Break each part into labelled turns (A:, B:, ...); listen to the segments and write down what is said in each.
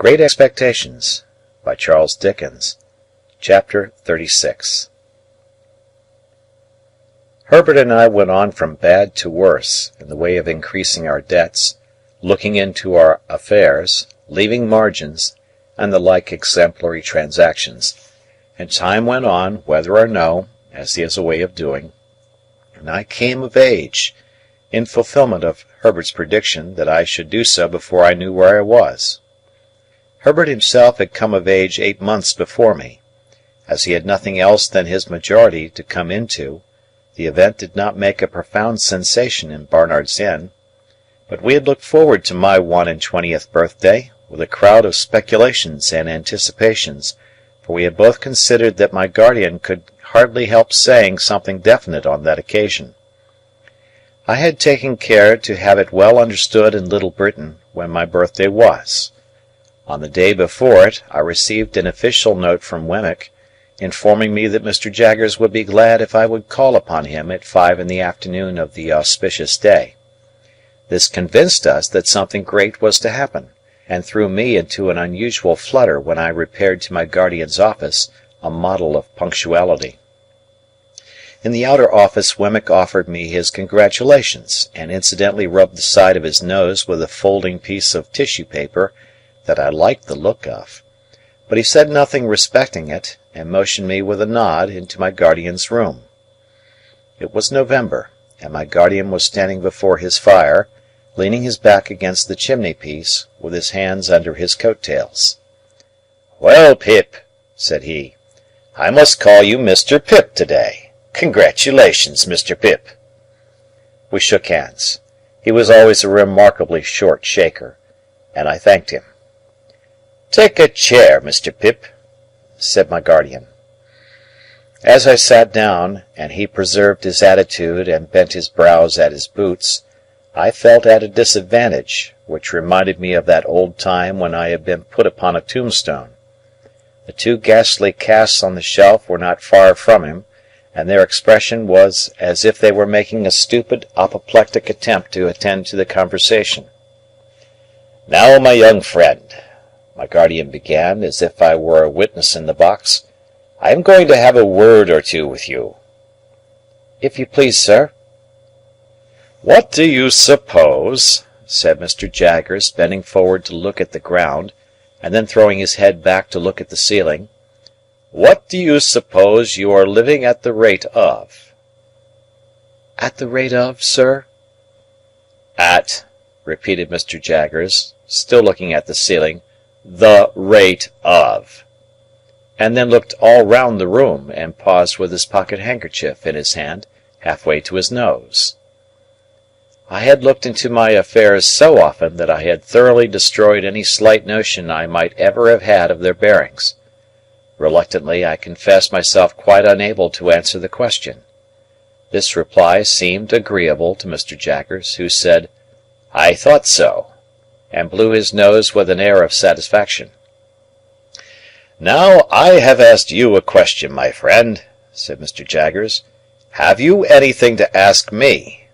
A: Great Expectations by Charles Dickens. Chapter 36. Herbert and I went on from bad to worse in the way of increasing our debts, looking into our affairs, leaving margins, and the like exemplary transactions, and time went on, whether or no, as he has a way of doing, and I came of age, in fulfillment of Herbert's prediction that I should do so before I knew where I was. Herbert himself had come of age 8 months before me. As he had nothing else than his majority to come into, the event did not make a profound sensation in Barnard's Inn, but we had looked forward to my 21st birthday with a crowd of speculations and anticipations, for we had both considered that my guardian could hardly help saying something definite on that occasion. I had taken care to have it well understood in Little Britain when my birthday was. On the day before it, I received an official note from Wemmick, informing me that Mr. Jaggers would be glad if I would call upon him at 5 in the afternoon of the auspicious day. This convinced us that something great was to happen, and threw me into an unusual flutter when I repaired to my guardian's office, a model of punctuality. In the outer office Wemmick offered me his congratulations, and incidentally rubbed the side of his nose with a folding piece of tissue paper that I liked the look of, but he said nothing respecting it, and motioned me with a nod into my guardian's room. It was November, and my guardian was standing before his fire, leaning his back against the chimney-piece, with his hands under his coat-tails. "Well, Pip," said he, "I must call you Mr. Pip today. Congratulations, Mr. Pip." We shook hands. He was always a remarkably short shaker, and I thanked him. "Take a chair, Mr. Pip," said my guardian. As I sat down, and he preserved his attitude and bent his brows at his boots, I felt at a disadvantage, which reminded me of that old time when I had been put upon a tombstone. The two ghastly casts on the shelf were not far from him, and their expression was as if they were making a stupid apoplectic attempt to attend to the conversation. "Now, my young friend," my guardian began, as if I were a witness in the box, "I am going to have a word or two with you." "If you please, sir." "What do you suppose," said Mr. Jaggers, bending forward to look at the ground, and then throwing his head back to look at the ceiling, "what do you suppose you are living at the rate of?" "At the rate of, sir?" "At," repeated Mr. Jaggers, still looking at the ceiling, "the rate of," and then looked all round the room, and paused with his pocket-handkerchief in his hand, half-way to his nose. I had looked into my affairs so often that I had thoroughly destroyed any slight notion I might ever have had of their bearings. Reluctantly, I confessed myself quite unable to answer the question. This reply seemed agreeable to Mr. Jaggers, who said, "I thought so," and blew his nose with an air of satisfaction. "Now, I have asked you a question, my friend," said Mr. Jaggers. "Have you anything to ask me?"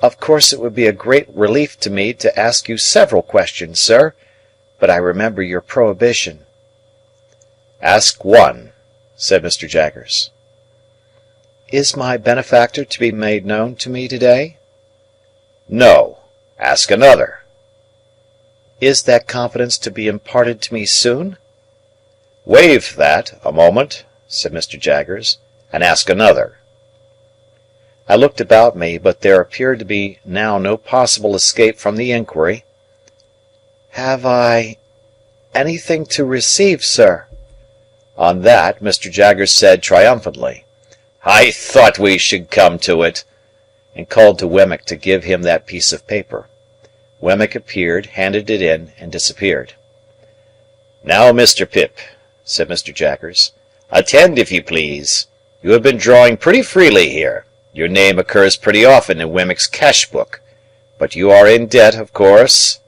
A: "Of course it would be a great relief to me to ask you several questions, sir, but I remember your prohibition." "Ask one," said Mr. Jaggers. "Is my benefactor to be made known to me today?" "No. Ask another." "Is that confidence to be imparted to me soon?" "Waive that, a moment," said Mr. Jaggers, "and ask another." I looked about me, but there appeared to be now no possible escape from the inquiry. "Have I anything to receive, sir?" On that, Mr. Jaggers said triumphantly, "I thought we should come to it," and called to Wemmick to give him that piece of paper. Wemmick appeared, handed it in, and disappeared. "Now, Mr. Pip," said Mr. Jaggers, "attend if you please. You have been drawing pretty freely here. Your name occurs pretty often in Wemmick's cash-book. But you are in debt, of course?"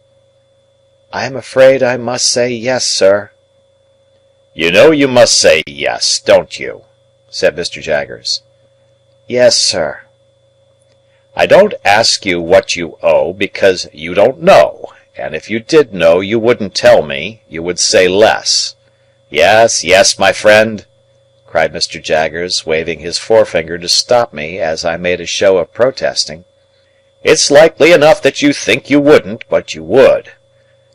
A: "I am afraid I must say yes, sir." "You know you must say yes, don't you?" said Mr. Jaggers. "Yes, sir." I don't ask you what you owe, because you don't know, and if you did know you wouldn't tell me, you would say less. Yes, yes, my friend," cried Mr. Jaggers, waving his forefinger to stop me as I made a show of protesting. "It's likely enough that you think you wouldn't, but you would.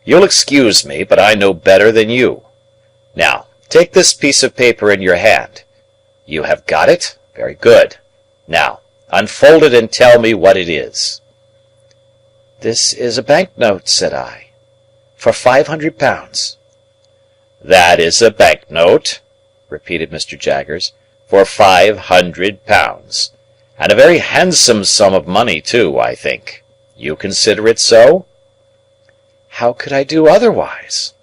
A: You'll excuse me, but I know better than you. Now, take this piece of paper in your hand. You have got it? Very good. Now, unfold it and tell me what it is." "This is a banknote," said I, "for £500. "That is a banknote," repeated Mr. Jaggers, "for £500. And a very handsome sum of money, too, I think. You consider it so?" "How could I do otherwise?"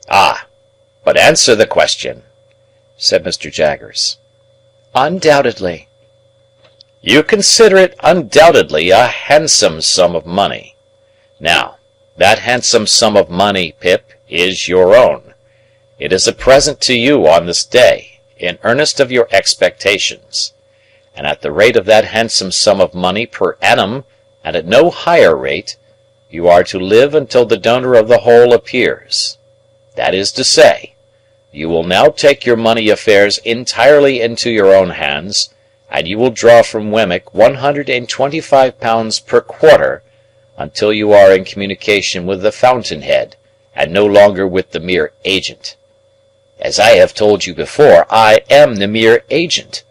A: "Ah, but answer the question," said Mr. Jaggers. "Undoubtedly." "You consider it undoubtedly a handsome sum of money. Now, that handsome sum of money, Pip, is your own. It is a present to you on this day, in earnest of your expectations. And at the rate of that handsome sum of money per annum, and at no higher rate, you are to live until the donor of the whole appears. That is to say, you will now take your money affairs entirely into your own hands, and you will draw from Wemmick £125 per quarter until you are in communication with the fountain-head, and no longer with the mere agent. As I have told you before, I am the mere agent.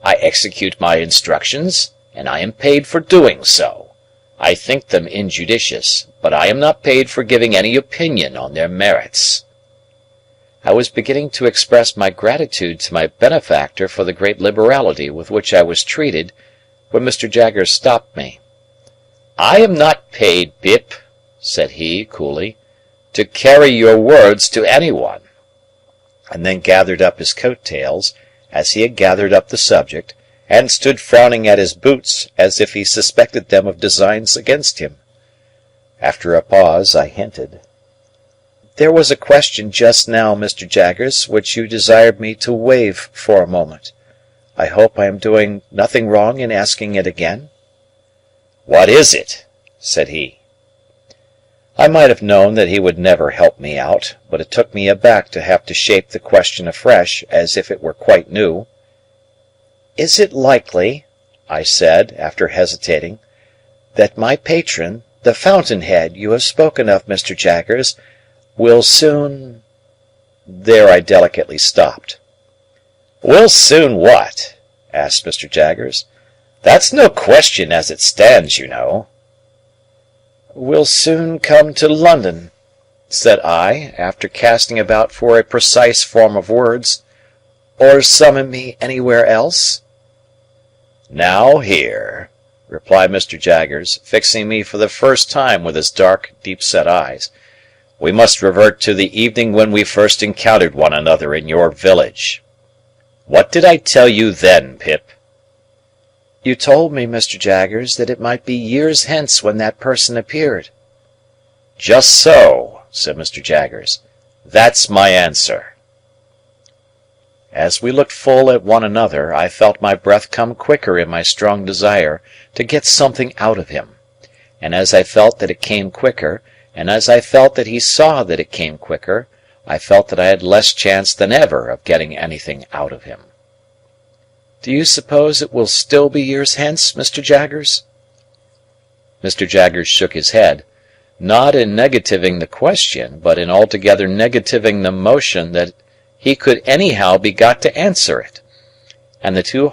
A: I execute my instructions, and I am paid for doing so. I think them injudicious, but I am not paid for giving any opinion on their merits." I was beginning to express my gratitude to my benefactor for the great liberality with which I was treated, when Mr. Jaggers stopped me. "I am not paid, Pip," said he, coolly, "to carry your words to any one," and then gathered up his coat-tails, as he had gathered up the subject, and stood frowning at his boots as if he suspected them of designs against him. After a pause, I hinted, "There was a question just now, Mr. Jaggers, which you desired me to waive for a moment. I hope I am doing nothing wrong in asking it again?" "What is it?" said he. I might have known that he would never help me out, but it took me aback to have to shape the question afresh, as if it were quite new. "Is it likely," I said, after hesitating, "that my patron, the fountain-head you have spoken of, Mr. Jaggers, will soon—" There I delicately stopped. "Will soon what?" asked Mr. Jaggers. "That's no question as it stands, you know." "Will soon come to London," said I, after casting about for a precise form of words, "or summon me anywhere else?" "Now here," replied Mr. Jaggers, fixing me for the first time with his dark, deep-set eyes, "we must revert to the evening when we first encountered one another in your village. What did I tell you then, Pip?" "You told me, Mr. Jaggers, that it might be years hence when that person appeared." "Just so," said Mr. Jaggers. "That's my answer." As we looked full at one another, I felt my breath come quicker in my strong desire to get something out of him, and as I felt that it came quicker, and as I felt that he saw that it came quicker, I felt that I had less chance than ever of getting anything out of him. "Do you suppose it will still be years hence, Mr. Jaggers?" Mr. Jaggers shook his head, not in negativing the question, but in altogether negativing the motion that he could anyhow be got to answer it, and the two